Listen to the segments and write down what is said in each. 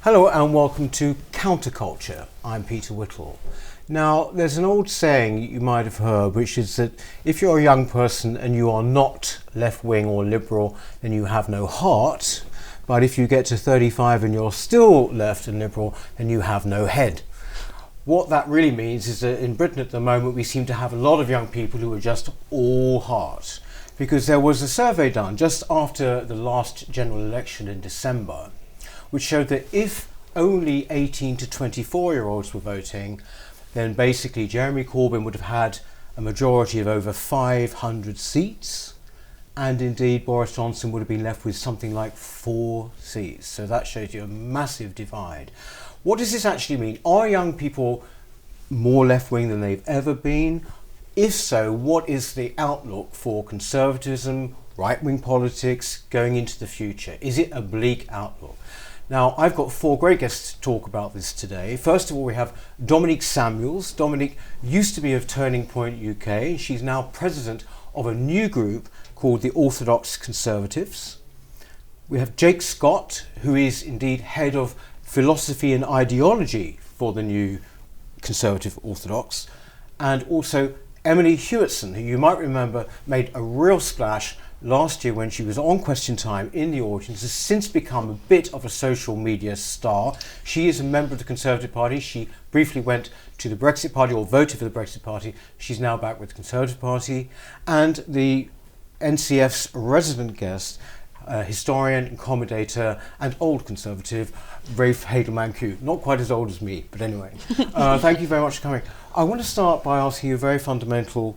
Hello and welcome to Counterculture. I'm Peter Whittle. Now, there's an old saying you might have heard, which is that if you're a young person and you are not left-wing or liberal, then you have no heart. But if you get to 35 and you're still left and liberal, then you have no head. What that really means is that in Britain at the moment, we seem to have a lot of young people who are just all heart. Because there was a survey done just after the last general election in December, which showed that if only 18 to 24-year-olds were voting, then basically Jeremy Corbyn would have had a majority of over 500 seats, and indeed Boris Johnson would have been left with something like 4 seats. So that shows you a massive divide. What does this actually mean? Are young people more left-wing than they've ever been? If so, what is the outlook for conservatism, right-wing politics going into the future? Is it a bleak outlook? Now, I've got 4 great guests to talk about this today. First of all, we have Dominique Samuels. Dominique used to be of Turning Point UK. She's now president of a new group called the Orthodox Conservatives. We have Jake Scott, who is indeed head of philosophy and ideology for the new Conservative Orthodox. And also Emily Hewertson, who you might remember made a real splash last year when she was on Question Time in the audience, has since become a bit of a social media star. She is a member of the Conservative Party. She briefly went to the Brexit Party or voted for the Brexit Party. She's now back with the Conservative Party. And the NCF's resident guest, historian, commentator and old Conservative, Rafe Hadelman-Q. Not quite as old as me, but anyway. Thank you very much for coming. I want to start by asking you a very fundamental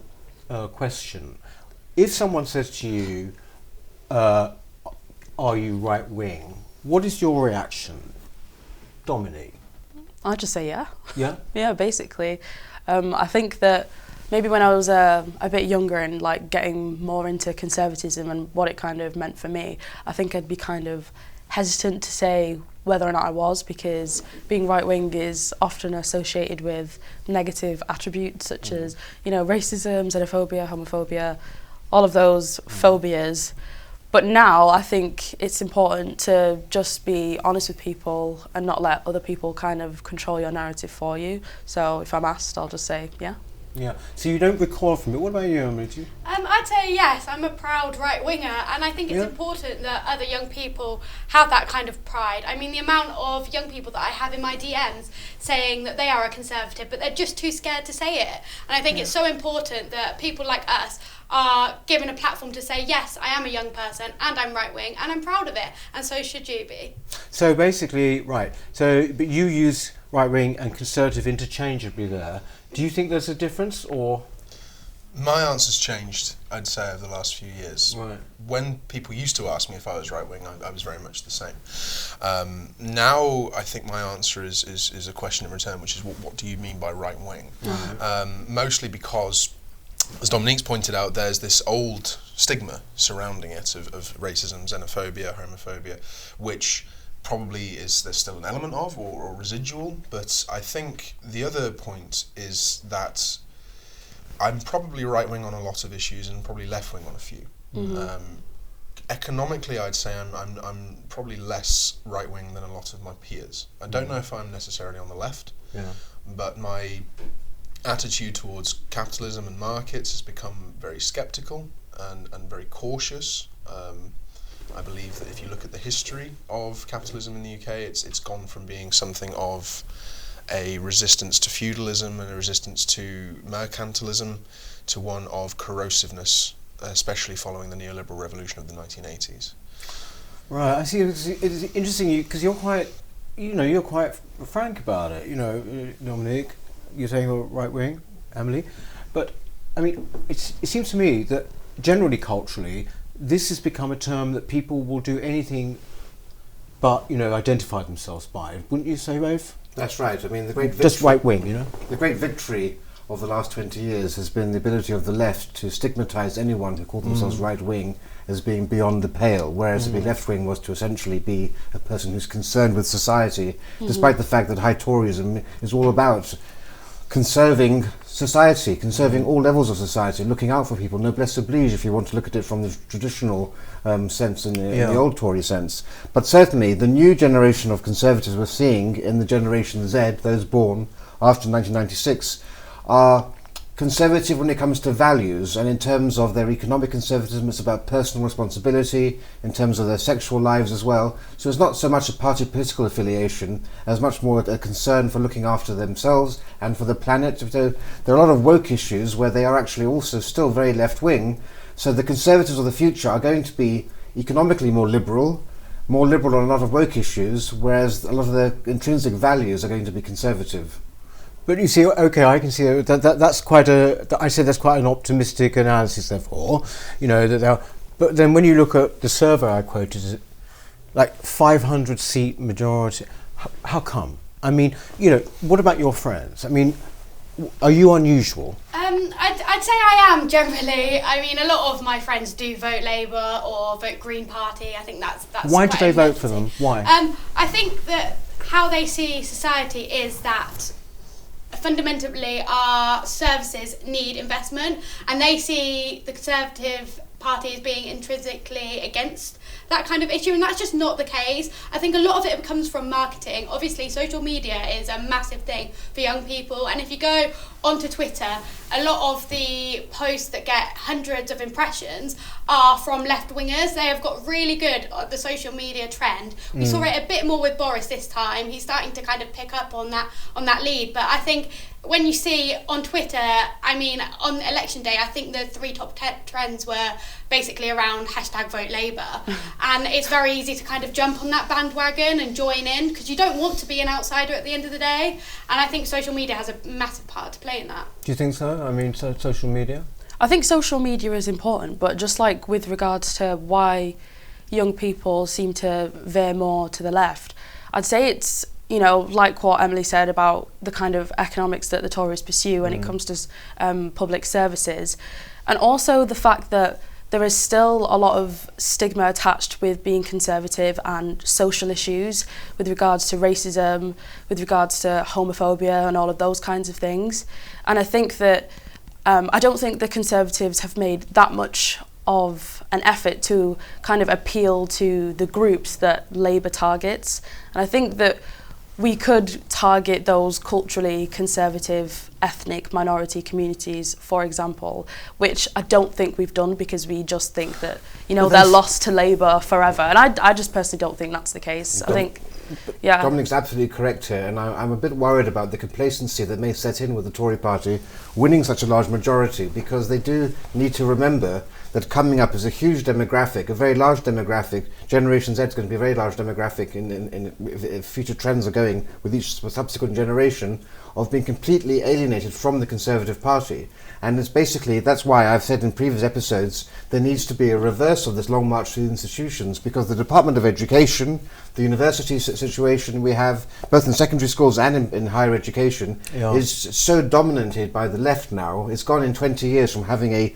question. If someone says to you, are you right-wing, what is your reaction? Dominique? I'll just say yeah. Yeah? Yeah, basically. I think that maybe when I was a bit younger and like getting more into conservatism and what it kind of meant for me, I think I'd be kind of hesitant to say whether or not I was, because being right-wing is often associated with negative attributes such as, you know, racism, xenophobia, homophobia, all of those phobias. But now I think it's important to just be honest with people and not let other people kind of control your narrative for you. So if I'm asked, I'll just say yeah. Yeah. So you don't recoil from it. What about you, Emily? I'd say yes. I'm a proud right-winger, and I think it's important that other young people have that kind of pride. I mean, the amount of young people that I have in my DMs saying that they are a conservative, but they're just too scared to say it. And I think it's so important that people like us are given a platform to say, yes, I am a young person and I'm right-wing and I'm proud of it, and so should you be. So basically, right, but you use right-wing and conservative interchangeably there. Do you think there's a difference, or? My answer's changed, I'd say, over the last few years. Right. When people used to ask me if I was right-wing, I was very much the same. Now, I think my answer is a question in return, which is, what do you mean by right-wing? Mostly because, as Dominique's pointed out, there's this old stigma surrounding it of racism, xenophobia, homophobia, which probably there's still an element of or residual, but I think the other point is that I'm probably right-wing on a lot of issues and probably left-wing on a few. Economically, I'd say I'm probably less right-wing than a lot of my peers. I don't know if I'm necessarily on the left, but my attitude towards capitalism and markets has become very sceptical and very cautious. I believe that if you look at the history of capitalism in the UK, it's gone from being something of a resistance to feudalism and a resistance to mercantilism to one of corrosiveness, especially following the neoliberal revolution of the 1980s. Right, I see. It's interesting because you're quite frank about it. You know, Dominique, you're saying you're right-wing, Emily, but I mean, it seems to me that generally culturally, this has become a term that people will do anything but, identify themselves by. Wouldn't you say, Rafe? That's right. I mean, the great just right wing, The great victory of the last 20 years has been the ability of the left to stigmatise anyone who called themselves right wing as being beyond the pale, whereas to be left wing was to essentially be a person who's concerned with society, despite the fact that high Toryism is all about conserving society, conserving all levels of society, looking out for people, noblesse oblige, if you want to look at it from the traditional sense, in the old Tory sense. But certainly the new generation of Conservatives we're seeing in the Generation Z, those born after 1996, are conservative when it comes to values, and in terms of their economic conservatism, it's about personal responsibility, in terms of their sexual lives as well. So it's not so much a party political affiliation as much more a concern for looking after themselves and for the planet. There are a lot of woke issues where they are actually also still very left-wing. So the Conservatives of the future are going to be economically more liberal on a lot of woke issues, whereas a lot of their intrinsic values are going to be conservative. But you see, okay, I can see that's quite that's quite an optimistic analysis. Therefore, but then when you look at the survey I quoted, like 500 seat majority, how come? I mean, what about your friends? I mean, are you unusual? I'd say I am generally. I mean, a lot of my friends do vote Labour or vote Green Party. I think that's. Why do they vote for them? Why? I think that how they see society is that fundamentally our services need investment, and they see the Conservative Party as being intrinsically against that kind of issue, and that's just not the case. I think a lot of it comes from marketing. Obviously, social media is a massive thing for young people, and if you go onto Twitter, a lot of the posts that get hundreds of impressions are from left-wingers. They have got really good at the social media trend. We saw it a bit more with Boris this time. He's starting to kind of pick up on that lead, but I think when you see on Twitter, I mean, on election day, I think the 3 top trends were basically around #vote Labour. And it's very easy to kind of jump on that bandwagon and join in, because you don't want to be an outsider at the end of the day. And I think social media has a massive part to play in that. Do you think so? I mean, social media? I think social media is important, but just like with regards to why young people seem to veer more to the left, I'd say it's, like what Emily said about the kind of economics that the Tories pursue when it comes to public services, and also the fact that there is still a lot of stigma attached with being Conservative and social issues with regards to racism, with regards to homophobia and all of those kinds of things. And I think that I don't think the Conservatives have made that much of an effort to kind of appeal to the groups that Labour targets. And I think that we could target those culturally conservative ethnic minority communities, for example, which I don't think we've done, because we just think that, they're lost to Labour forever. And I just personally don't think that's the case. I think, yeah. Dominic's absolutely correct here, and I'm a bit worried about the complacency that may set in with the Tory party winning such a large majority, because they do need to remember that coming up is a huge demographic, a very large demographic. Generation Z is going to be a very large demographic if future trends are going with each subsequent generation, of being completely alienated from the Conservative Party. And it's basically, that's why I've said in previous episodes, there needs to be a reverse of this long march through the institutions, because the Department of Education, the university situation we have, both in secondary schools and in higher education, is so dominated by the left now. It's gone in 20 years from having a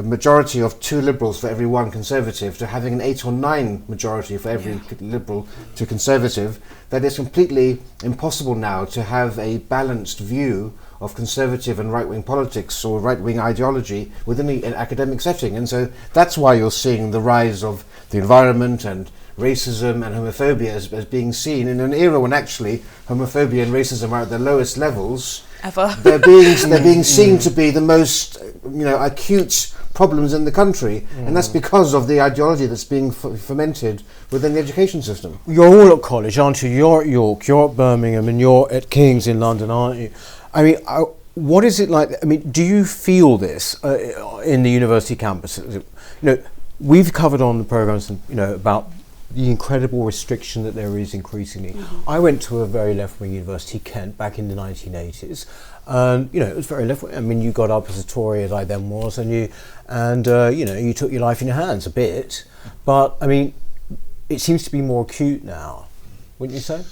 majority of 2 Liberals for every 1 Conservative to having an 8 or 9 majority for every Liberal to Conservative, that it's completely impossible now to have a balanced view of Conservative and right-wing politics or right-wing ideology within an academic setting. And so that's why you're seeing the rise of the environment and racism and homophobia as being seen in an era when actually homophobia and racism are at their lowest levels ever. They're being seen to be the most acute problems in the country, and that's because of the ideology that's being fomented within the education system. You're all at college, aren't you? You're at York, you're at Birmingham, and you're at King's in London, aren't you? I mean, what is it like? I mean, do you feel this in the university campus? We've covered on the programmes, about the incredible restriction that there is increasingly. I went to a very left-wing university, Kent, back in the 1980s. And it was very left-wing. I mean, you got up as a Tory as I then was, and you took your life in your hands a bit. But I mean, it seems to be more acute now, wouldn't you say?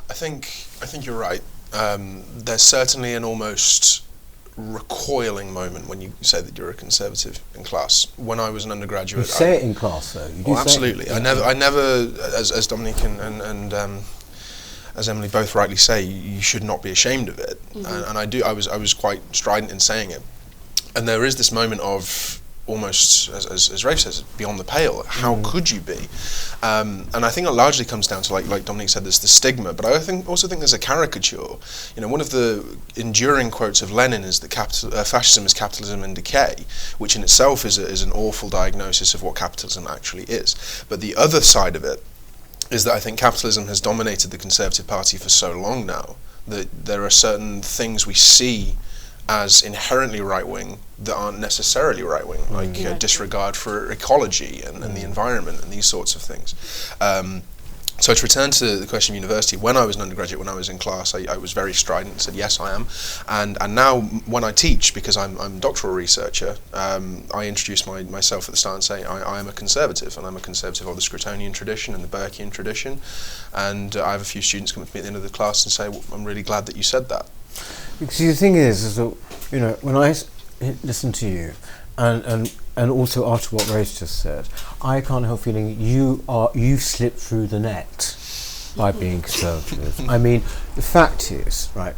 I think you're right. There's certainly an almost recoiling moment when you say that you're a Conservative in class. When I was an undergraduate, you say it in class, though. You do absolutely. I never, as Dominic and as Emily both rightly say, you should not be ashamed of it. And I was quite strident in saying it. And there is this moment of almost, as Rafe says, beyond the pale. How could you be? And I think it largely comes down to, like Dominique said, there's the stigma, but I also think there's a caricature. You know, one of the enduring quotes of Lenin is that fascism is capitalism in decay, which in itself is an awful diagnosis of what capitalism actually is. But the other side of it is that I think capitalism has dominated the Conservative Party for so long now that there are certain things we see as inherently right-wing that aren't necessarily right-wing, like disregard for ecology and the environment and these sorts of things. So to return to the question of university, when I was an undergraduate, when I was in class, I was very strident and said, yes, I am. And now when I teach, because I'm a doctoral researcher, I introduce myself at the start and say, I am a conservative, and I'm a conservative of the Scrutonian tradition and the Burkean tradition. And I have a few students come up to me at the end of the class and say, well, I'm really glad that you said that. See, the thing is that, you know, when I listen to you, and also after what Rose just said, I can't help feeling you've slipped through the net by being conservative. I mean, the fact is, right,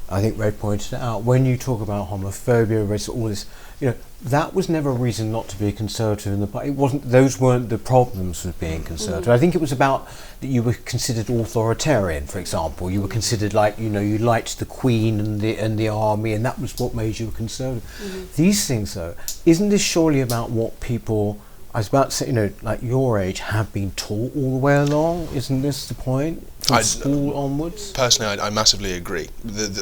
I think Ray pointed it out, when you talk about homophobia, racism, all this, you know, that was never a reason not to be conservative in the party. Those weren't the problems with being conservative. I think it was about that you were considered authoritarian, for example. You were considered, like, you know, you liked the Queen and the army, and that was what made you a conservative. These things, though, isn't this surely about what people, I was about to say, you know, like your age, have been taught all the way along? Isn't this the point? From school onwards? Personally, I massively agree.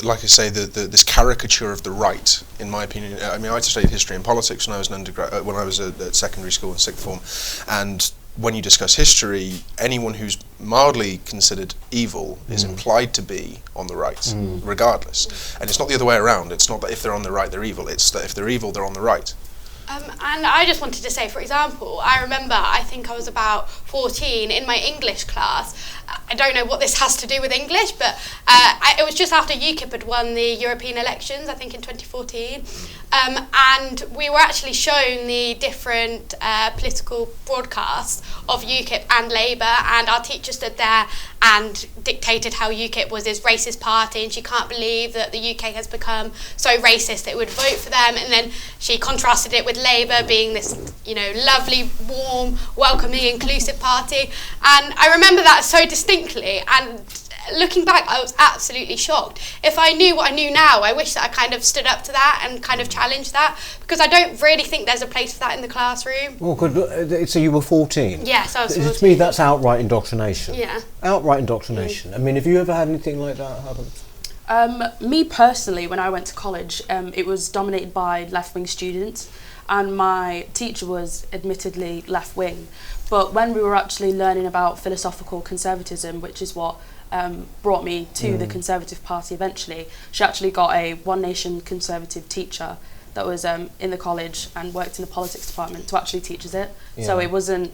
Like I say, this caricature of the right, in my opinion, I mean, I studied history and politics when I was an undergrad, when I was at secondary school in sixth form, and when you discuss history, anyone who's mildly considered evil is implied to be on the right, regardless. And it's not the other way around. It's not that if they're on the right, they're evil. It's that if they're evil, they're on the right. And I just wanted to say, for example, I remember, I think I was about 14 in my English class. I don't know what this has to do with English, but it was just after UKIP had won the European elections, I think in 2014. And we were actually shown the different political broadcasts of UKIP and Labour, and our teacher stood there and dictated how UKIP was this racist party, and she can't believe that the UK has become so racist that it would vote for them. And then she contrasted it with Labour being this, you know, lovely, warm, welcoming, inclusive party. And I remember that so distinctly, and looking back, I was absolutely shocked. If I knew what I knew now, I wish that I kind of stood up to that and kind of challenged that, because I don't really think there's a place for that in the classroom. Well, good. So you were 14? Yes, I was 14. To me, that's outright indoctrination. Yeah. Outright indoctrination. I mean, have you ever had anything like that happen? Me personally, when I went to college, it was dominated by left-wing students, and my teacher was admittedly left-wing. But when we were actually learning about philosophical conservatism, which is what brought me to the Conservative Party eventually, she actually got a One Nation Conservative teacher that was in the college and worked in the politics department to actually teach us it. Yeah. So it wasn't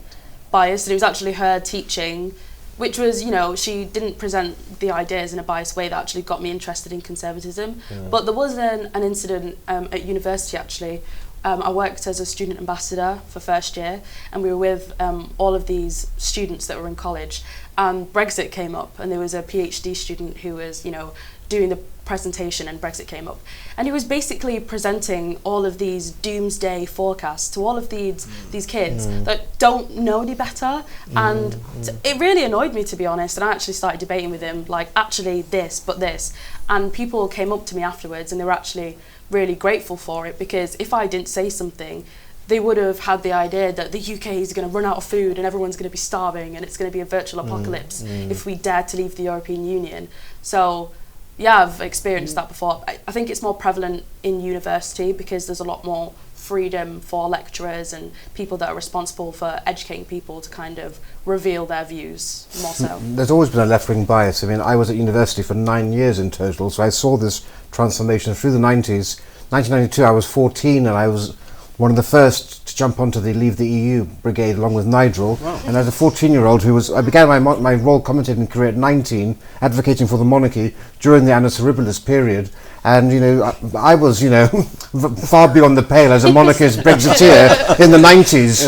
biased, it was actually her teaching, which was, you know, she didn't present the ideas in a biased way that actually got me interested in conservatism. Yeah. But there was an incident at university actually. I worked as a student ambassador for first year, and we were with all of these students that were in college, and Brexit came up, and there was a PhD student who was, you know, doing the presentation, and Brexit came up, and he was basically presenting all of these doomsday forecasts to all of these kids that don't know any better, and it really annoyed me, to be honest, and I actually started debating with him, like, actually this, but this, and people came up to me afterwards, and they were actually really grateful for it, because if I didn't say something, they would have had the idea that the UK is going to run out of food and everyone's going to be starving and it's going to be a virtual apocalypse if we dare to leave the European Union. So yeah, I've experienced that before. I think it's more prevalent in university because there's a lot more freedom for lecturers and people that are responsible for educating people to kind of reveal their views more so. There's always been a left-wing bias. I mean, I was at university for 9 years in total, so I saw this transformation through the 90s. 1992, I was 14 and I was one of the first to jump onto the Leave the EU brigade along with Nigel. Wow. And as a 14-year-old I began my role commentating career at 19, advocating for the monarchy during the Annus Horribilis period. And, you know, I was, you know, far beyond the pale as a monarchist Brexiteer in the 90s.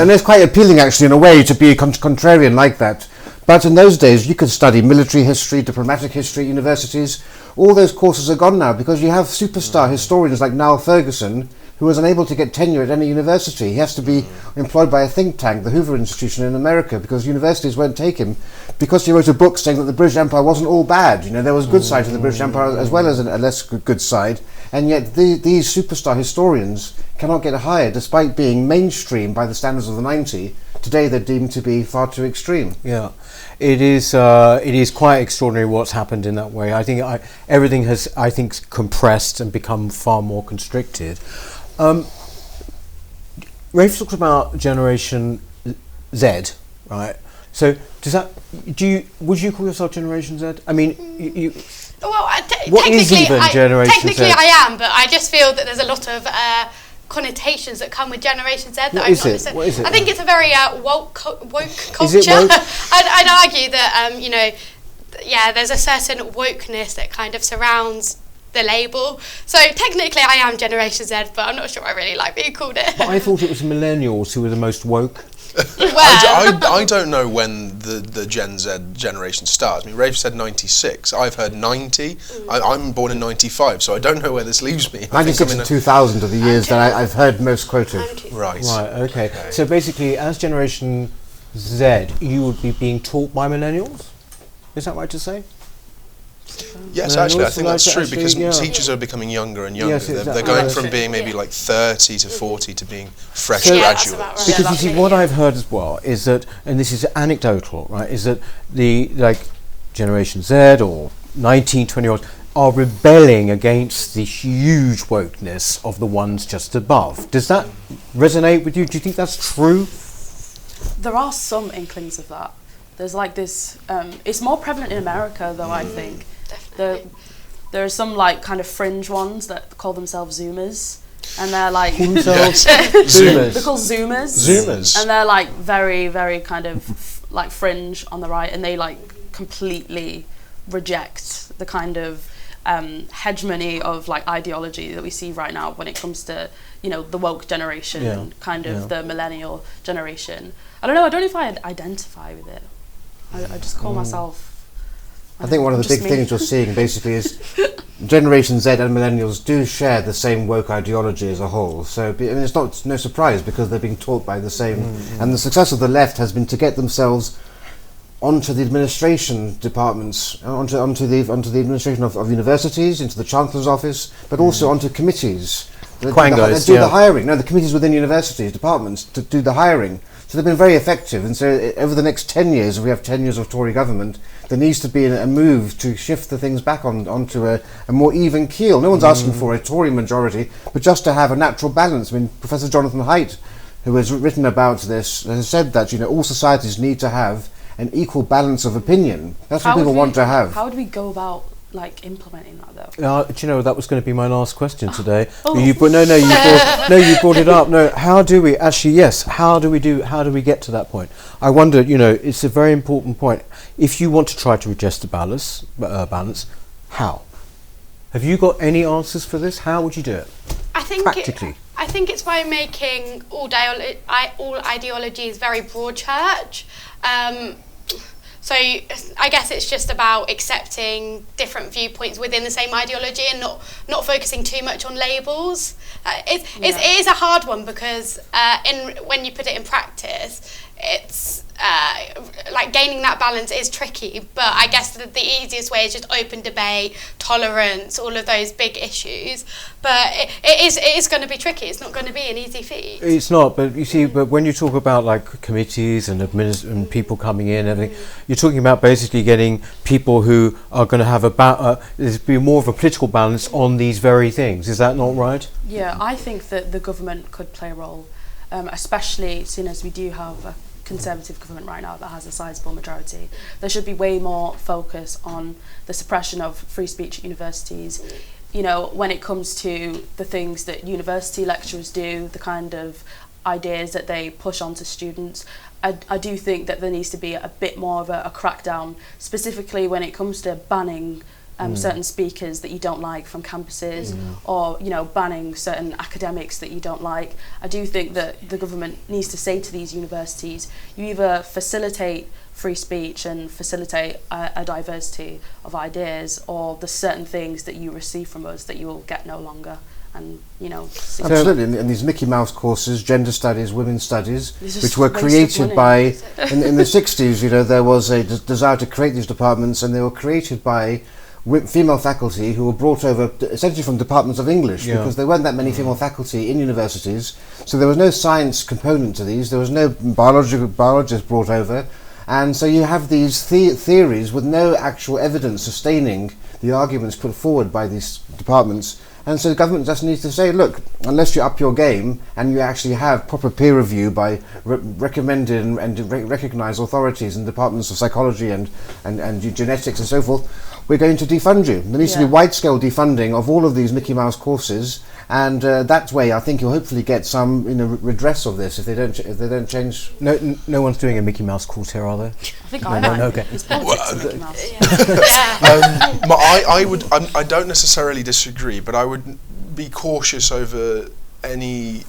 And it's quite appealing, actually, in a way, to be contrarian like that. But in those days, you could study military history, diplomatic history, universities. All those courses are gone now because you have superstar historians like Niall Ferguson, who was unable to get tenure at any university. He has to be employed by a think tank, the Hoover Institution in America, because universities won't take him, because he wrote a book saying that the British Empire wasn't all bad. You know, there was good side to the British Empire as well as a less good side, and yet these superstar historians cannot get hired despite being mainstream by the standards of the 90s. Today they're deemed to be far too extreme. Yeah, it is quite extraordinary what's happened in that way. I think everything has, I think, compressed and become far more constricted. Rafe talks about Generation Z, right? So would you call yourself Generation Z? I mean, you well, what is even Generation Z? Technically I am, but I just feel that there's a lot of connotations that come with Generation Z that What I'm is not it? necessarily. What is it? I think it's a very woke culture. Is it woke? I'd argue that there's a certain wokeness that kind of surrounds the label. So technically I am Generation Z, but I'm not sure I really like being called it. But I thought it was Millennials who were the most woke. Well, I don't know when the Gen Z generation starts. I mean, Rafe said 96. I've heard 90. I'm born in 95, so I don't know where this leaves me. 96 and 2000 are the years that I've heard most quoted. Right. Right, okay. So basically, as Generation Z, you would be being taught by Millennials? Is that right to say? Yes, No, actually, I also think that's like true actually, because yeah. teachers are becoming younger and younger. Yes, exactly. They're going That's from it. being maybe like 30 to 40 to being fresh Yeah, that's graduates. about right. Because Yeah, you see, that's what it, yeah. I've heard as well is that, and this is anecdotal, right, is that the Generation Z or 19, 20-year-olds are rebelling against the huge wokeness of the ones just above. Does that resonate with you? Do you think that's true? There are some inklings of that. There's like this, it's more prevalent in America though, I think. Definitely. There are some like kind of fringe ones that call themselves Zoomers, and they're like Themselves they're Zoomers. called Zoomers. Zoomers. And they're like very, very kind of like fringe on the right, and they like completely reject the kind of hegemony of like ideology that we see right now when it comes to, you know, the woke generation, Yeah. kind of Yeah. the millennial generation. I don't know if I identify with it. I just call myself. I think one of the just big me. things you're seeing basically is Generation Z and Millennials do share the same woke ideology as a whole. So it's no surprise because they're being taught by the same. And the success of the left has been to get themselves onto the administration departments, onto the administration of universities, into the Chancellor's office, but also onto committees. That Quangos, do yeah. the hiring. No, the committees within universities, departments, to do the hiring. So they've been very effective. And so over the next 10 years, if we have 10 years of Tory government, there needs to be a move to shift the things back onto a more even keel. No one's asking for a Tory majority, but just to have a natural balance. I mean, Professor Jonathan Haidt, who has written about this, has said that, you know, all societies need to have an equal balance of opinion. That's what people want to have. How would we go about like implementing that though? Do you know, that was going to be my last question today. Oh. You brought it up. No, how do we actually? Yes, how do we get to that point? I wonder. You know, it's a very important point. If you want to try to adjust the balance, how? Have you got any answers for this? How would you do it? I think Practically. I think it's by making all ideologies very broad church. So I guess it's just about accepting different viewpoints within the same ideology and not focusing too much on labels. It is a hard one because when you put it in practice, it's like gaining that balance is tricky. But I guess the easiest way is just open debate, tolerance, all of those big issues. But it is going to be tricky. It's not going to be an easy feat. It's not, but you see, but when you talk about like committees and and people coming in, and everything, you're talking about basically getting people who are going to have there's be more of a political balance on these very things. Is that not right? Yeah, I think that the government could play a role, especially seeing as we do have a Conservative government right now that has a sizable majority. There should be way more focus on the suppression of free speech at universities. You know, when it comes to the things that university lecturers do, the kind of ideas that they push onto students, I do think that there needs to be a bit more of a crackdown, specifically when it comes to banning certain speakers that you don't like from campuses, or banning certain academics that you don't like. I do think that the government needs to say to these universities, you either facilitate free speech and facilitate a diversity of ideas, or there's certain things that you receive from us that you will get no longer. And absolutely, and these Mickey Mouse courses, gender studies, women's studies, which were created by in the 60s, there was a desire to create these departments, and they were created by female faculty who were brought over essentially from departments of English, because there weren't that many female faculty in universities, so there was no science component to these, there was no biologists brought over, and so you have these theories with no actual evidence sustaining the arguments put forward by these departments. And so the government just needs to say, look, unless you up your game and you actually have proper peer review by recommended and recognised authorities in departments of psychology and genetics and so forth, we're going to defund you. There needs to be wide-scale defunding of all of these Mickey Mouse courses, and that way I think you'll hopefully get some redress of this if they don't change. No one's doing a Mickey Mouse course here, are they? I think I am. Okay. It's politics of Mickey Mouse. I don't necessarily disagree, but I would be cautious over any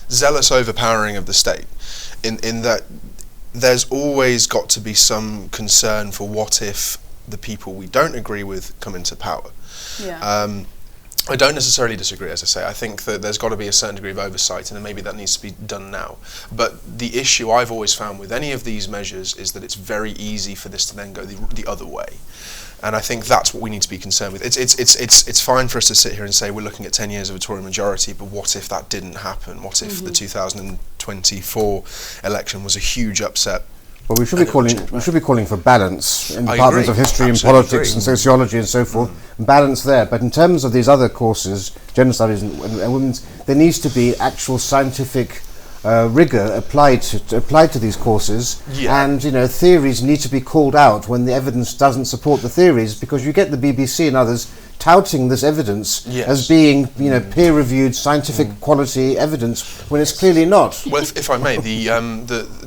zealous overpowering of the state, in that there's always got to be some concern for what if the people we don't agree with come into power. I don't necessarily disagree, as I say. I think that there's got to be a certain degree of oversight, and maybe that needs to be done now. But the issue I've always found with any of these measures is that it's very easy for this to then go the other way. And I think that's what we need to be concerned with. It's fine for us to sit here and say we're looking at 10 years of a Tory majority, but what if that didn't happen? What if the 2024 election was a huge upset? Well, we should be calling for balance in departments of history and politics and sociology and so forth. Balance there, but in terms of these other courses, gender studies and women's, there needs to be actual scientific rigour applied to these courses, and theories need to be called out when the evidence doesn't support the theories, because you get the BBC and others touting this evidence as being peer-reviewed scientific quality evidence when it's clearly not. Well, if I may,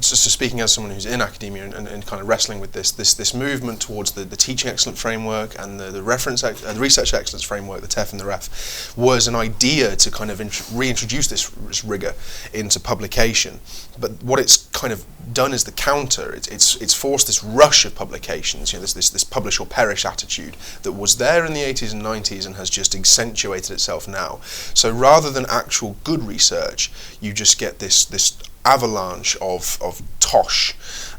just speaking as someone who's in academia and kind of wrestling with this movement towards the teaching excellence framework and the research excellence framework, the TEF and the REF, was an idea to kind of reintroduce this rigour into publication. But what it's kind of done is the counter. It's forced this rush of publications, this publish or perish attitude that was there in the 80s and 90s and has just accentuated itself now. So rather than actual good research, you just get this avalanche of tosh,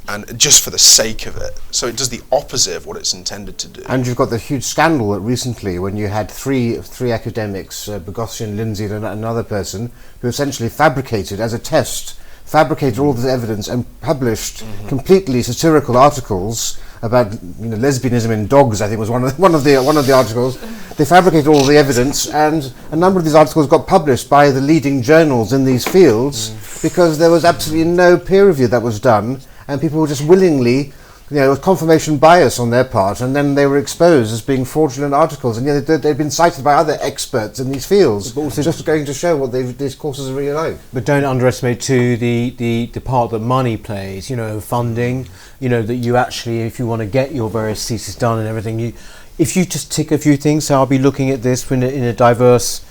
and just for the sake of it. So it does the opposite of what it's intended to do. And you've got the huge scandal that recently, when you had three academics, Boghossian, Lindsay and another person, who essentially fabricated as a test, all this evidence and published completely satirical articles about lesbianism in dogs. I think was one of the articles. They fabricated all the evidence, and a number of these articles got published by the leading journals in these fields because there was absolutely no peer review that was done, and people were just willingly, with confirmation bias on their part, and then they were exposed as being fraudulent articles, and they'd been cited by other experts in these fields, but also just going to show what these courses are really like. But don't underestimate too the part that money plays, funding, that you actually, if you want to get your various theses done and everything, if you just tick a few things, so I'll be looking at this in a diverse,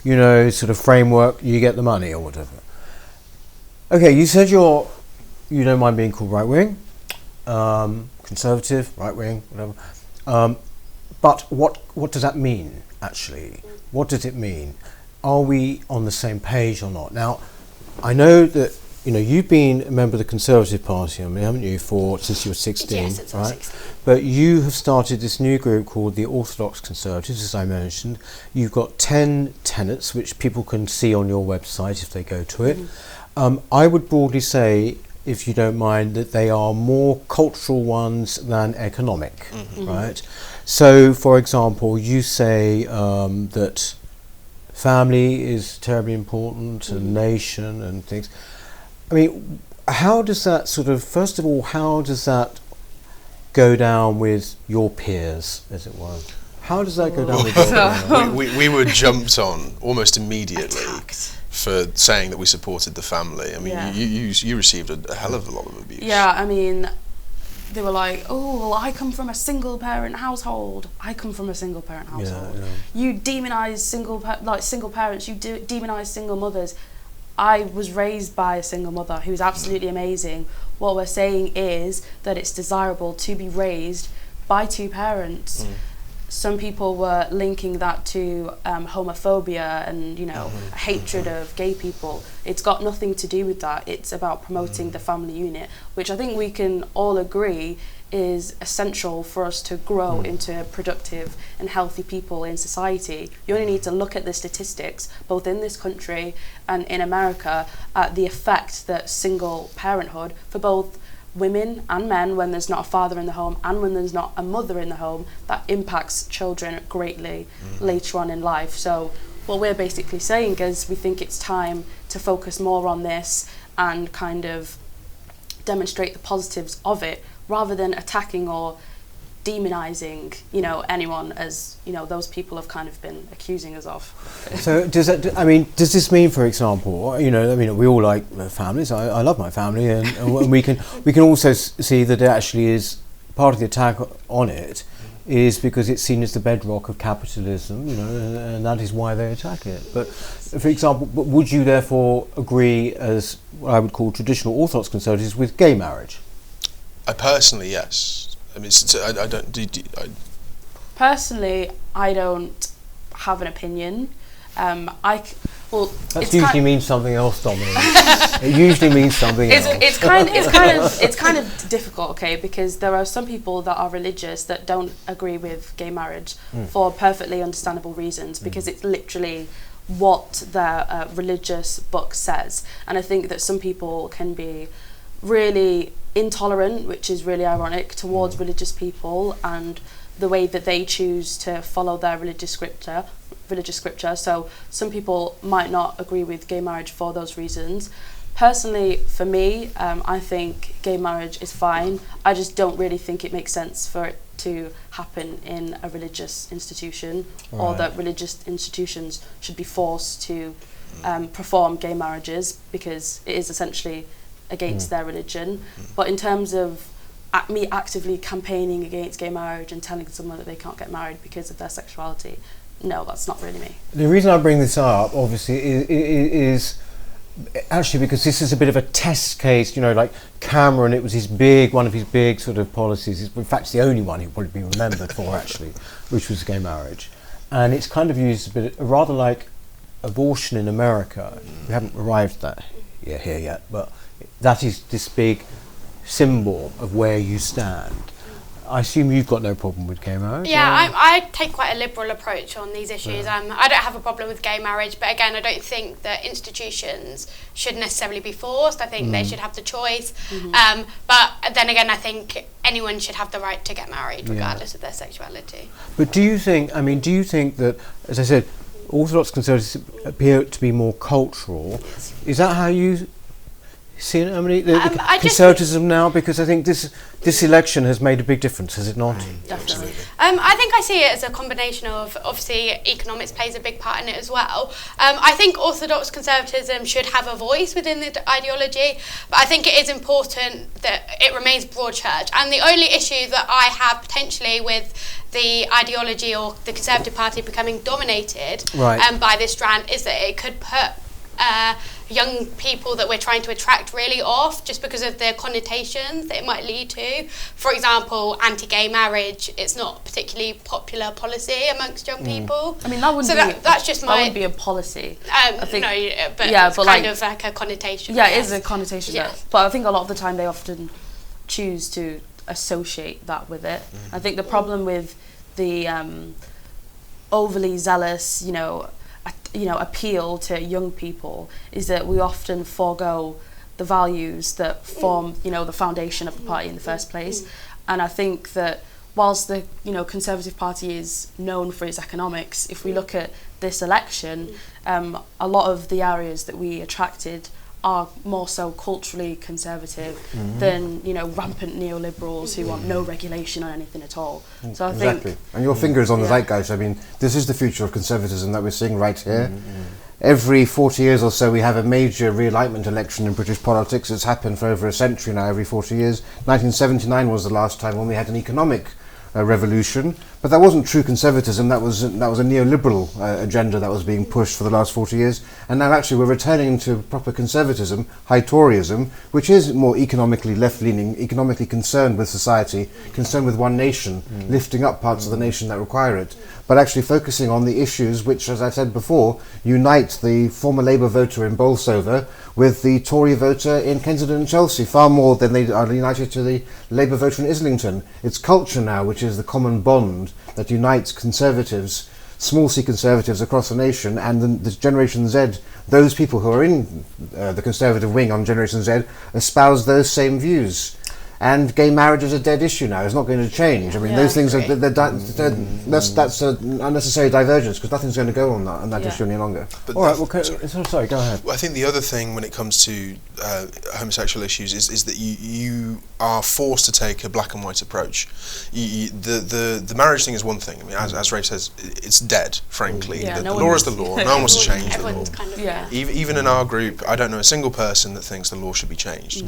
sort of framework, you get the money or whatever. Okay, you said you don't mind being called right-wing. Conservative, right-wing, whatever. But what does that mean, actually? What does it mean? Are we on the same page or not? Now, I know that, you've been a member of the Conservative Party, haven't you, since you were 16, yes, since I was 16. But you have started this new group called the Orthodox Conservatives, as I mentioned. You've got 10 tenets, which people can see on your website if they go to it. I would broadly say, if you don't mind, that they are more cultural ones than economic, right? So, for example, you say that family is terribly important, and nation and things. I mean, how does that first of all, how does that go down with your peers, as it were? How does that go down with your peers? We were jumped on almost immediately for saying that we supported the family. I mean, you received a hell of a lot of abuse. Yeah, I mean, they were like, oh, well, I come from a single parent household. I come from a single parent household. Yeah. You demonise single parents. You demonise single mothers. I was raised by a single mother who was absolutely amazing. What we're saying is that it's desirable to be raised by two parents. Some people were linking that to homophobia and, hatred of gay people. It's got nothing to do with that. It's about promoting the family unit, which I think we can all agree is essential for us to grow into productive and healthy people in society. You only need to look at the statistics, both in this country and in America, at the effect that single parenthood for both women and men, when there's not a father in the home and when there's not a mother in the home, that impacts children greatly later on in life. So what we're basically saying is we think it's time to focus more on this and kind of demonstrate the positives of it, rather than attacking or demonising, anyone, as those people have kind of been accusing us of. So does this mean, for example, we all like families. I love my family, and we can also see that it actually is part of the attack on it is because it's seen as the bedrock of capitalism, and that is why they attack it. But, for example, would you therefore agree, as what I would call traditional Orthodox Conservatives, with gay marriage? I personally, yes. I mean, I don't. Personally, I don't have an opinion. That usually means something else, Dominic. It usually means something else. It's kind of difficult, okay, because there are some people that are religious that don't agree with gay marriage for perfectly understandable reasons, because it's literally what their religious book says. And I think that some people can be really intolerant, which is really ironic, towards religious people and the way that they choose to follow their religious scripture. So some people might not agree with gay marriage for those reasons. Personally, for me, I think gay marriage is fine. I just don't really think it makes sense for it to happen in a religious institution, or that religious institutions should be forced to perform gay marriages, because it is essentially against their religion. But in terms of me actively campaigning against gay marriage and telling someone that they can't get married because of their sexuality, no, that's not really me. The reason I bring this up, obviously, is actually because this is a bit of a test case. Like Cameron, it was one of his big sort of policies. In fact, it's the only one he'll probably be remembered for, actually, which was gay marriage. And it's kind of used a bit, rather like abortion in America. We haven't arrived here yet, but that is this big symbol of where you stand. I assume you've got no problem with gay marriage? Yeah, I take quite a liberal approach on these issues. I don't have a problem with gay marriage, but again, I don't think that institutions should necessarily be forced. I think they should have the choice. But then again, I think anyone should have the right to get married, regardless of their sexuality. But do you think that, as I said, Orthodox Conservatives appear to be more cultural? Is that how you see it, Emily? The conservatism now, because I think this election has made a big difference, has it not? Definitely. I think I see it as a combination of, obviously, economics plays a big part in it as well. I think Orthodox Conservatism should have a voice within the ideology, but I think it is important that it remains broad church. And the only issue that I have potentially with the ideology or the Conservative Party becoming dominated by this strand is that it could put young people that we're trying to attract really off, just because of the connotations that it might lead to. For example, anti-gay marriage, it's not a particularly popular policy amongst young people. I mean, that wouldn't be a policy. I think, it's kind of like a connotation. Yeah, it is a connotation. Yeah. But I think a lot of the time they often choose to associate that with it. I think the problem with the overly zealous, appeal to young people is that we often forego the values that form, the foundation of the party in the first place. And I think that whilst the, Conservative Party is known for its economics, if we look at this election, a lot of the areas that we attracted are more so culturally conservative than, rampant neoliberals who want no regulation on anything at all. So I think... And your finger is on the zeitgeist. I mean, this is the future of conservatism that we're seeing right here. every 40 years or so we have a major realignment election in British politics. It's happened for over a century now, every 40 years. 1979 was the last time when we had an economic revolution, but that wasn't true conservatism. That was a neoliberal agenda that was being pushed for the last 40 years, and now actually we're returning to proper conservatism, high Toryism, which is more economically left-leaning, economically concerned with society, concerned with one nation, lifting up parts of the nation that require it, but actually focusing on the issues which, as I said before, unite the former Labour voter in Bolsover with the Tory voter in Kensington and Chelsea, far more than they are united to the Labour voter in Islington. It's culture now which is the common bond that unites conservatives, small c conservatives across the nation, and the Generation Z, those people who are in the conservative wing on Generation Z, espouse those same views. And gay marriage is a dead issue now. It's not going to change. I mean, those things are that's an unnecessary divergence, because nothing's going to go on that issue any longer. But all right. Well, sorry. Go ahead. Well, I think the other thing when it comes to homosexual issues is that you are forced to take a black and white approach. The marriage thing is one thing. I mean, as Ray says, it's dead. Frankly, the law is the law. No one wants to change the law. Kind of, Even in our group, I don't know a single person that thinks the law should be changed.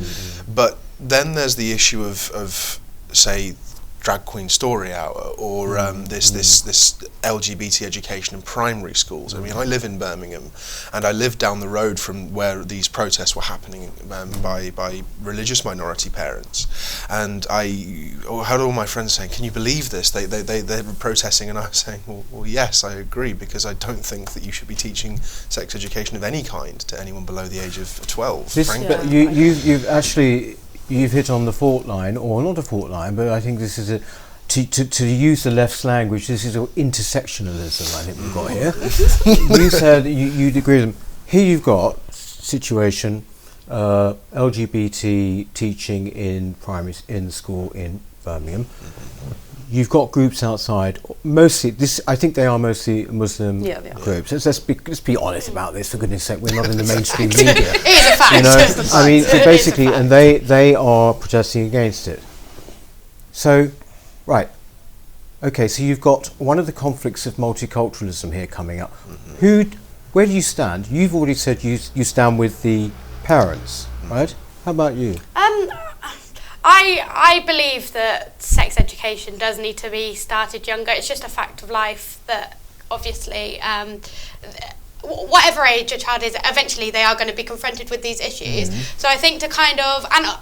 But then there's the issue of say, drag queen story hour, or this LGBT education in primary schools. I mean, I live in Birmingham, and I live down the road from where these protests were happening by religious minority parents. And I heard all my friends saying, "Can you believe this? They were protesting," and I was saying, "Well, yes, I agree, because I don't think that you should be teaching sex education of any kind to anyone below the age of 12." But you've hit on the fault line, or not a fault line, but I think this is to use the left's language, this is intersectionalism, I think we've got here. You said you'd agree with them. Here you've got situation, LGBT teaching in school in Birmingham. You've got groups outside, mostly, I think they are mostly Muslim groups. Let's be honest about this, for goodness sake, we're not in the mainstream media. It is a fact. You know, I mean, so basically, and they are protesting against it. So, right, okay, so you've got one of the conflicts of multiculturalism here coming up. Where do you stand? You've already said you stand with the parents, right? How about you? I believe that sex education does need to be started younger. It's just a fact of life that obviously whatever age a child is, eventually they are going to be confronted with these issues. So I think and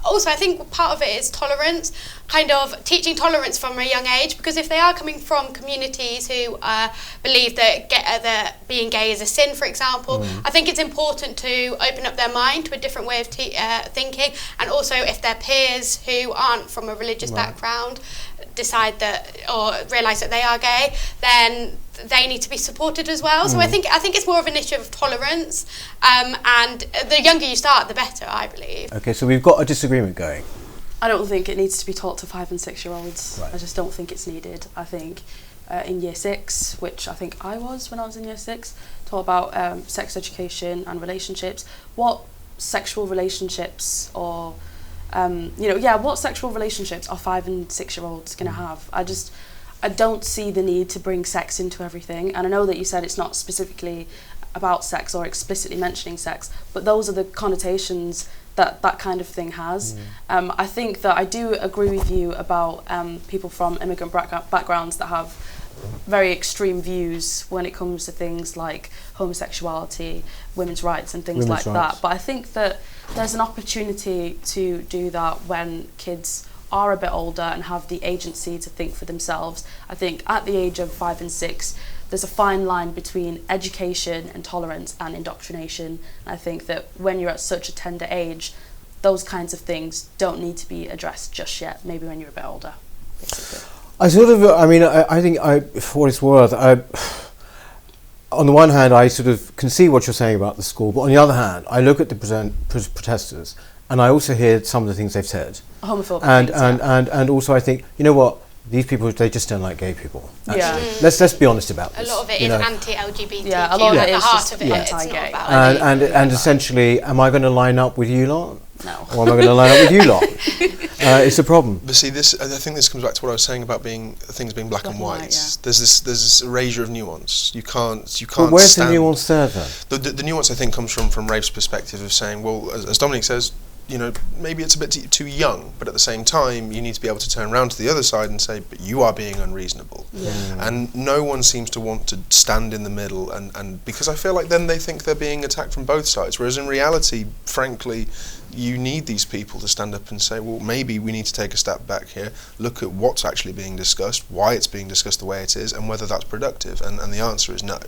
also I think part of it is tolerance, kind of teaching tolerance from a young age, because if they are coming from communities who believe that being gay is a sin, for example, I think it's important to open up their mind to a different way of thinking, and also if their peers who aren't from a religious background decide that or realise that they are gay, then they need to be supported as well. So I think it's more of an issue of tolerance, and the younger you start, the better, I believe. Okay, so we've got a disagreement going. I don't think it needs to be taught to 5 and 6 year olds. Right. I just don't think it's needed. I think in year 6, which I think I was when I was in year 6, taught about sex education and relationships. What sexual relationships or what sexual relationships are 5 and 6 year olds going to have? I don't see the need to bring sex into everything. And I know that you said it's not specifically about sex or explicitly mentioning sex, but those are the connotations that kind of thing has. I think that I do agree with you about people from immigrant backgrounds that have very extreme views when it comes to things like homosexuality, women's rights and things like that. But I think that there's an opportunity to do that when kids are a bit older and have the agency to think for themselves. I think at the age of 5 and 6, there's a fine line between education and tolerance and indoctrination. And I think that when you're at such a tender age, those kinds of things don't need to be addressed just yet, maybe when you're a bit older, basically. I think for what it's worth, on the one hand, I sort of can see what you're saying about the school, but on the other hand, I look at the protesters, and I also hear some of the things they've said. Homophobic and also I think, you know what, these people, they just don't like gay people. Actually. Yeah. Let's be honest about this. A lot of it is anti-LGBT. Yeah, a lot of it is heart of it. Anti-gay. It's not about and essentially, am I going to line up with you lot? No. Or am I going to line up with you lot? it's a problem. But see, I think this comes back to what I was saying about things being black and white. Yeah. There's this erasure of nuance. You can't. But where's the nuance there, then? The nuance, I think, comes from Rafe's perspective of saying, well, as Dominic says, maybe it's a bit too young, but at the same time, you need to be able to turn around to the other side and say, but you are being unreasonable. Yeah. And no one seems to want to stand in the middle, and because I feel like then they think they're being attacked from both sides, whereas in reality, frankly, you need these people to stand up and say, well, maybe we need to take a step back here, look at what's actually being discussed, why it's being discussed the way it is, and whether that's productive. And the answer is no,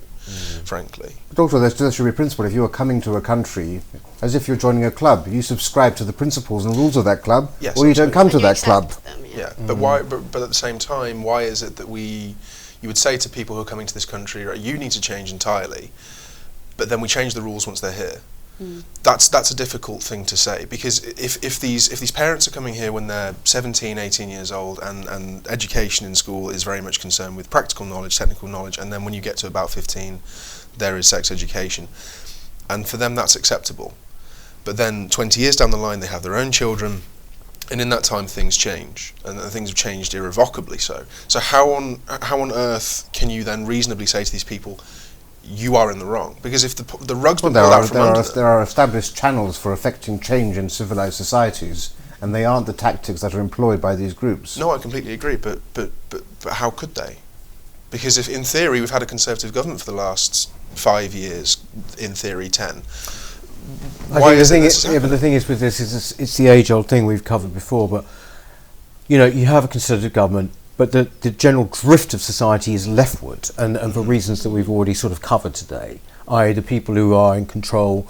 frankly. But also, there should be a principle. If you are coming to a country, as if you're joining a club, you subscribe to the principles and rules of that club, yes, or you don't come to that club. Them, Yeah, but why? But at the same time, why is it that you would say to people who are coming to this country, right, you need to change entirely, but then we change the rules once they're here? That's a difficult thing to say, because if these parents are coming here when they're 17, 18 years old, and education in school is very much concerned with practical knowledge, technical knowledge, and then when you get to about 15, there is sex education, and for them that's acceptable. But then 20 years down the line, they have their own children, and in that time things change, and things have changed irrevocably so. So how on earth can you then reasonably say to these people, you are in the wrong? Because if the rug's been pulled out from under them. There are established channels for effecting change in civilized societies, and they aren't the tactics that are employed by these groups. No, I completely agree, but how could they? Because if in theory we've had a Conservative government for the last 5 years, in theory 10, why is it this? But the thing is with this is it's the age-old thing we've covered before. But you have a Conservative government, but the general drift of society is leftward, and for reasons that we've already sort of covered today, i.e. the people who are in control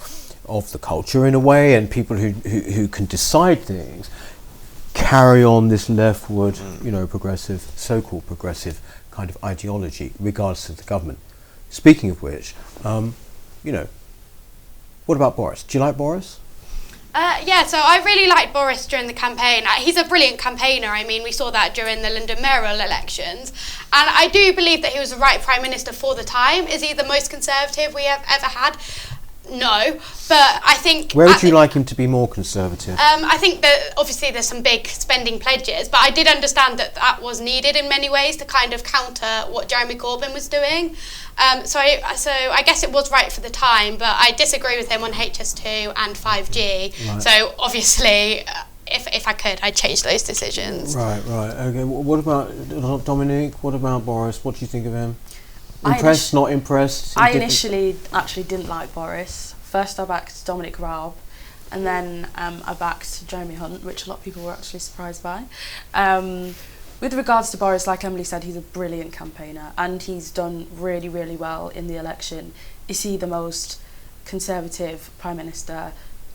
of the culture in a way, and people who can decide things, carry on this leftward, progressive, so-called progressive kind of ideology, regardless of the government. Speaking of which, what about Boris? Do you like Boris? Yeah, so I really liked Boris during the campaign. He's a brilliant campaigner. I mean, we saw that during the London mayoral elections. And I do believe that he was the right Prime Minister for the time. Is he the most Conservative we have ever had? No, but I think... Where would you like him to be more Conservative? I think that obviously there's some big spending pledges, but I did understand that was needed in many ways to kind of counter what Jeremy Corbyn was doing. So I guess it was right for the time, but I disagree with him on HS2 and 5G. Right. So obviously, if I could, I'd change those decisions. Right. Okay. What about Dominic? What about Boris? What do you think of him? Impressed, not impressed? I initially actually didn't like Boris. First I backed Dominic Raab, and then I backed Jeremy Hunt, which a lot of people were actually surprised by. With regards to Boris, like Emily said, he's a brilliant campaigner, and he's done really, really well in the election. Is he the most Conservative Prime Minister?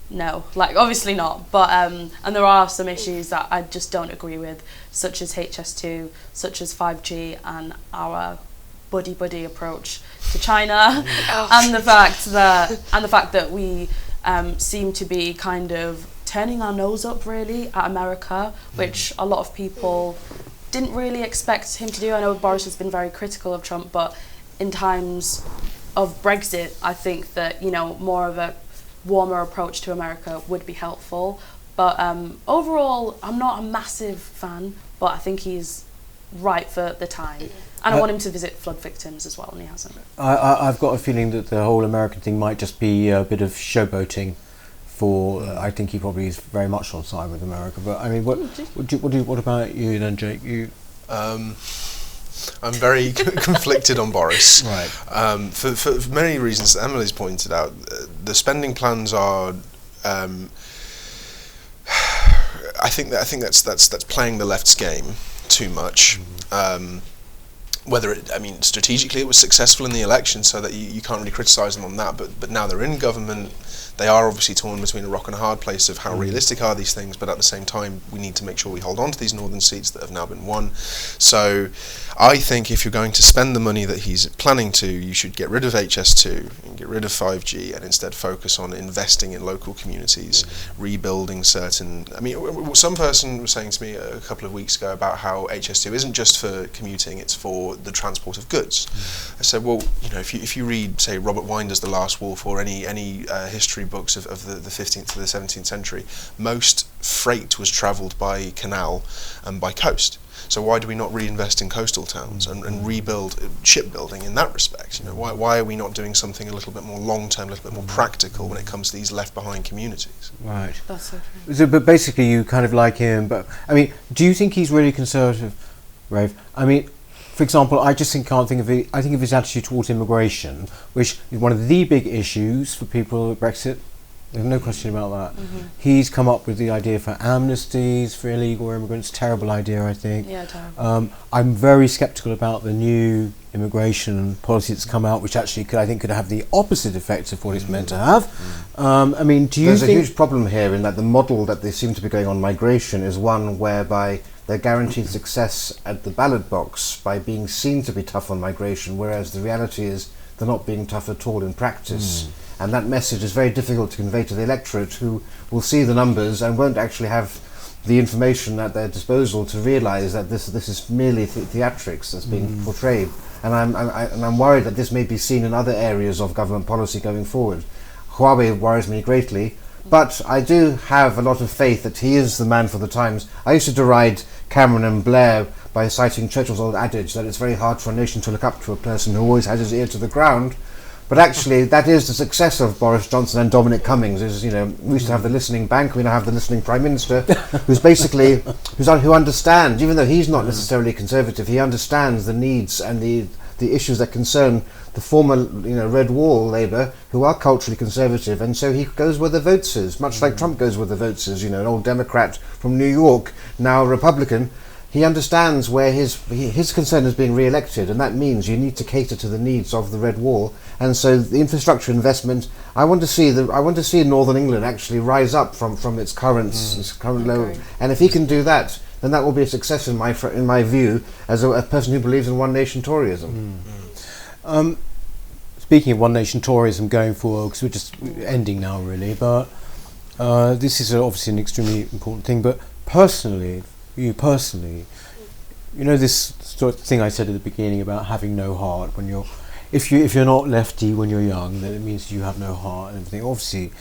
No, obviously not. But and there are some issues that I just don't agree with, such as HS2, such as 5G, and our buddy approach to China, and the fact that we seem to be kind of turning our nose up really at America, which a lot of people didn't really expect him to do. I know Boris has been very critical of Trump, but in times of Brexit, I think that more of a warmer approach to America would be helpful. But overall, I'm not a massive fan, but I think he's right for the time. And I want him to visit flood victims as well, and he hasn't. I've got a feeling that the whole American thing might just be a bit of showboating for... I think he probably is very much on side with America. But I mean, what about you then, Jake? I'm very conflicted on Boris. Right. For many reasons that Emily's pointed out. The spending plans are... I think that's playing the left's game too much. Strategically it was successful in the election, so that you can't really criticise them on that, but now they're in government, they are obviously torn between a rock and a hard place of how realistic are these things, but at the same time we need to make sure we hold on to these northern seats that have now been won. So I think if you're going to spend the money that he's planning to, you should get rid of HS2 and get rid of 5G and instead focus on investing in local communities, rebuilding certain... some person was saying to me a couple of weeks ago about how HS2 isn't just for commuting, it's for the transport of goods. I said, well, if you read, say, Robert Winder's The Last Wolf or any history books of the 15th to the 17th century, most freight was travelled by canal and by coast. So why do we not reinvest in coastal towns and rebuild shipbuilding in that respect? You know, why are we not doing something a little bit more long-term, a little bit more practical when it comes to these left-behind communities? Right. That's so true. So, but basically you kind of like him, but I mean, do you think he's really conservative, Rafe? I mean, for example, I think of his attitude towards immigration, which is one of the big issues for people at Brexit. There's no question about that. Mm-hmm. He's come up with the idea for amnesties for illegal immigrants. Terrible idea, I think. Yeah, terrible. I'm very sceptical about the new immigration policy that's come out, which actually could have the opposite effect of what it's meant to have. I mean, do you think... There's a huge problem here in that the model that they seem to be going on migration is one whereby they're guaranteed success at the ballot box by being seen to be tough on migration, whereas the reality is they're not being tough at all in practice. And that message is very difficult to convey to the electorate, who will see the numbers and won't actually have the information at their disposal to realise that this is merely theatrics that's being portrayed. And I'm worried that this may be seen in other areas of government policy going forward. Huawei worries me greatly, but I do have a lot of faith that he is the man for the times. I used to deride Cameron and Blair by citing Churchill's old adage that it's very hard for a nation to look up to a person who always has his ear to the ground. But actually, that is the success of Boris Johnson and Dominic Cummings. We used to have the listening bank, we now have the listening Prime Minister, who understands, even though he's not necessarily conservative, he understands the needs and the issues that concern the former Red Wall Labour, who are culturally conservative, and so he goes where the votes is, much like Trump goes where the votes is, an old Democrat from New York, now a Republican. He understands where his concern is being re-elected, and that means you need to cater to the needs of the Red Wall. And so the infrastructure investment, I want to see Northern England actually rise up from its current low. And if he can do that, then that will be a success in my view as a person who believes in one nation Toryism. Speaking of one nation Toryism going forward, because we're just ending now really, but this is obviously an extremely important thing. But personally, this sort of thing I said at the beginning about having no heart if you're not lefty when you're young, then it means you have no heart and everything. Obviously,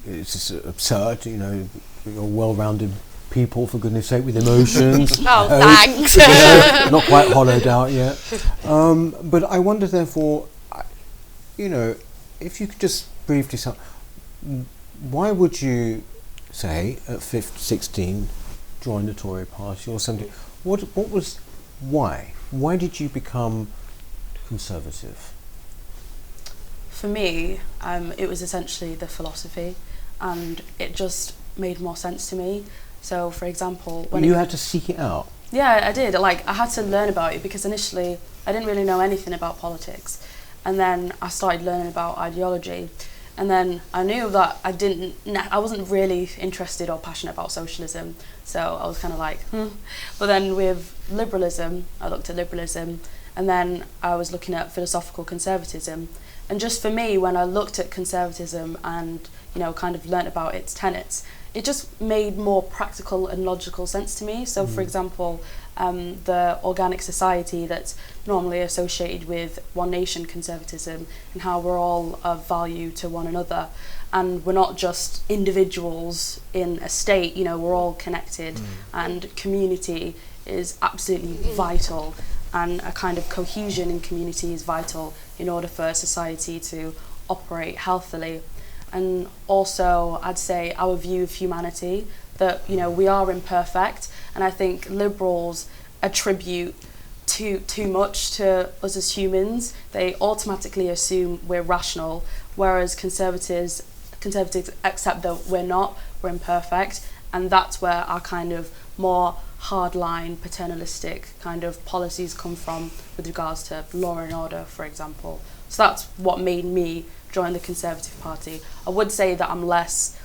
it's just absurd. You're well-rounded people, for goodness sake, with emotions. Thanks. Not quite hollowed out yet. But I wonder, therefore, if you could just briefly say, why would you say at 16 join the Tory party or something? Why did you become conservative? For me, it was essentially the philosophy, and it just made more sense to me. So, for example, when you had to seek it out. Yeah, I did. I had to learn about it, because initially I didn't really know anything about politics, and then I started learning about ideology. And then I knew that I wasn't really interested or passionate about socialism, so I was kind of But then with liberalism, I looked at liberalism, and then I was looking at philosophical conservatism. And just for me, when I looked at conservatism and, kind of learnt about its tenets, it just made more practical and logical sense to me. So, for example, the organic society that's normally associated with one nation conservatism, and how we're all of value to one another, and we're not just individuals in a state, we're all connected, and community is absolutely vital, and a kind of cohesion in community is vital in order for society to operate healthily. And also, I'd say our view of humanity, that we are imperfect, and I think liberals attribute too much to us as humans. They automatically assume we're rational, whereas conservatives accept that we're not, we're imperfect, and that's where our kind of more hardline, paternalistic kind of policies come from with regards to law and order, for example. So that's what made me join the Conservative Party. I would say that I'm less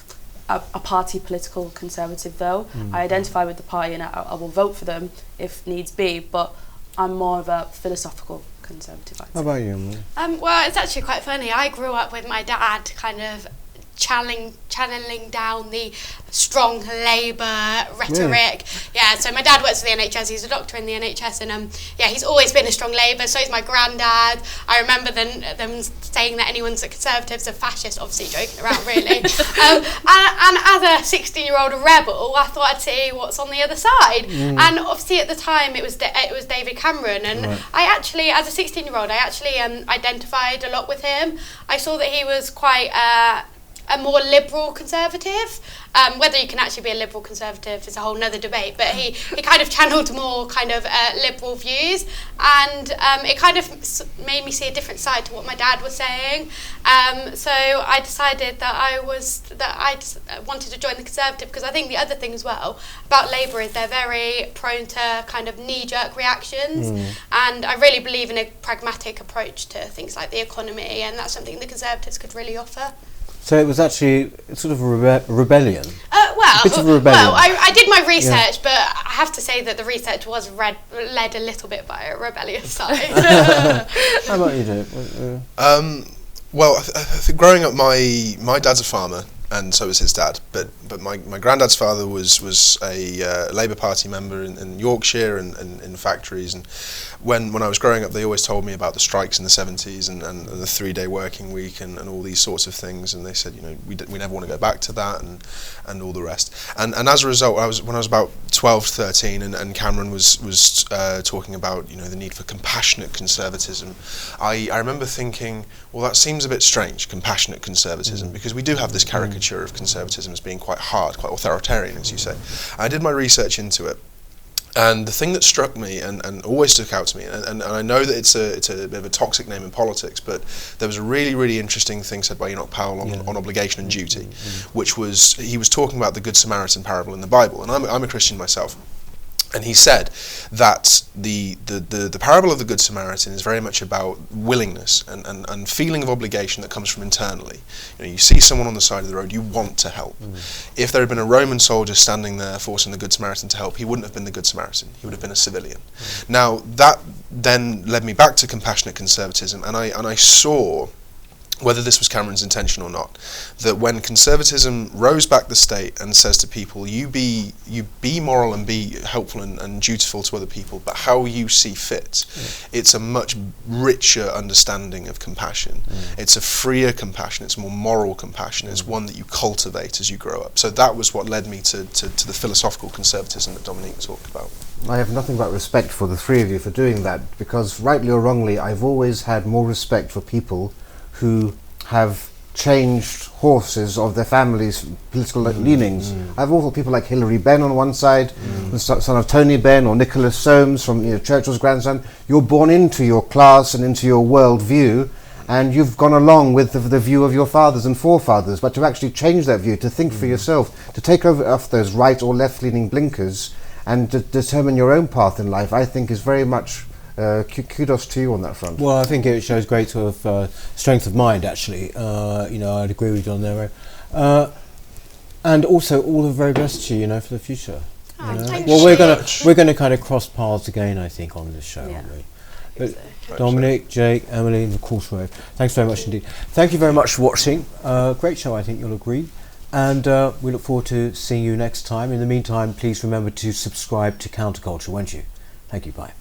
a party political conservative, though. I identify with the party, and I will vote for them if needs be, but I'm more of a philosophical conservative. How about you, Emily? Well, it's actually quite funny. I grew up with my dad kind of channeling down the strong Labour rhetoric. Yeah, so my dad works for the NHS, he's a doctor in the NHS, and he's always been a strong Labour, so is my granddad. I remember them saying that anyone's a Conservative's a fascist, obviously joking around really. And as a 16-year-old rebel, I thought I'd see what's on the other side. And obviously at the time it was David Cameron, and I actually, as a 16-year-old, I actually identified a lot with him. I saw that he was quite a more liberal Conservative. Whether you can actually be a liberal Conservative is a whole nother debate, but he kind of channeled more kind of liberal views, and it kind of made me see a different side to what my dad was saying. So I decided that I just wanted to join the Conservative, because I think the other thing as well about Labour is they're very prone to kind of knee-jerk reactions, and I really believe in a pragmatic approach to things like the economy, and that's something the Conservatives could really offer. So it was actually sort of a rebellion. Well, a bit of a rebellion. Well, I did my research, but I have to say that the research was led a little bit by a rebellious side. How about you, Dave? Well, I think growing up, my dad's a farmer, and so was his dad. But my granddad's father was a Labour Party member in Yorkshire and in factories. And when I was growing up, they always told me about the strikes in the 70s and the 3-day working week and all these sorts of things. And they said, we never want to go back to that and all the rest. And as a result, when I was about 12, 13, and Cameron was talking about the need for compassionate conservatism, I remember thinking, well, that seems a bit strange, compassionate conservatism, because we do have this caricature of conservatism as being quite hard, quite authoritarian, as you say. I did my research into it, and the thing that struck me and always stuck out to me, and I know that it's a bit of a toxic name in politics, but there was a really, really interesting thing said by Enoch Powell on obligation and duty, which was, he was talking about the Good Samaritan parable in the Bible, and I'm a Christian myself. And he said that the parable of the Good Samaritan is very much about willingness and feeling of obligation that comes from internally. You see someone on the side of the road, you want to help. If there had been a Roman soldier standing there forcing the Good Samaritan to help, he wouldn't have been the Good Samaritan. He would have been a civilian. Now, that then led me back to compassionate conservatism, and I saw, whether this was Cameron's intention or not, that when conservatism rows back the state and says to people, you be moral and be helpful and dutiful to other people, but how you see fit, it's a much richer understanding of compassion. It's a freer compassion, it's a more moral compassion, it's one that you cultivate as you grow up. So that was what led me to the philosophical conservatism that Dominique talked about. I have nothing but respect for the three of you for doing that, because rightly or wrongly, I've always had more respect for people who have changed horses of their families' political leanings. I've also people like Hilary Benn on one side, the son of Tony Benn, or Nicholas Soames from Churchill's grandson. You're born into your class and into your world view, and you've gone along with the view of your fathers and forefathers. But to actually change that view, to think for yourself, to take off those right or left-leaning blinkers and to determine your own path in life, I think is very much kudos to you on that front. Well, I think it shows great sort of strength of mind, actually. I'd agree with you on there. And also all the very best to you, for the future. Well, we're gonna kind of cross paths again, I think, on this show, aren't we? But Dominic, Jake, Emily, and of course, Ray, thanks very much indeed. Thank you very much for watching. Great show, I think you'll agree. And we look forward to seeing you next time. In the meantime, please remember to subscribe to Counterculture, won't you? Thank you, bye.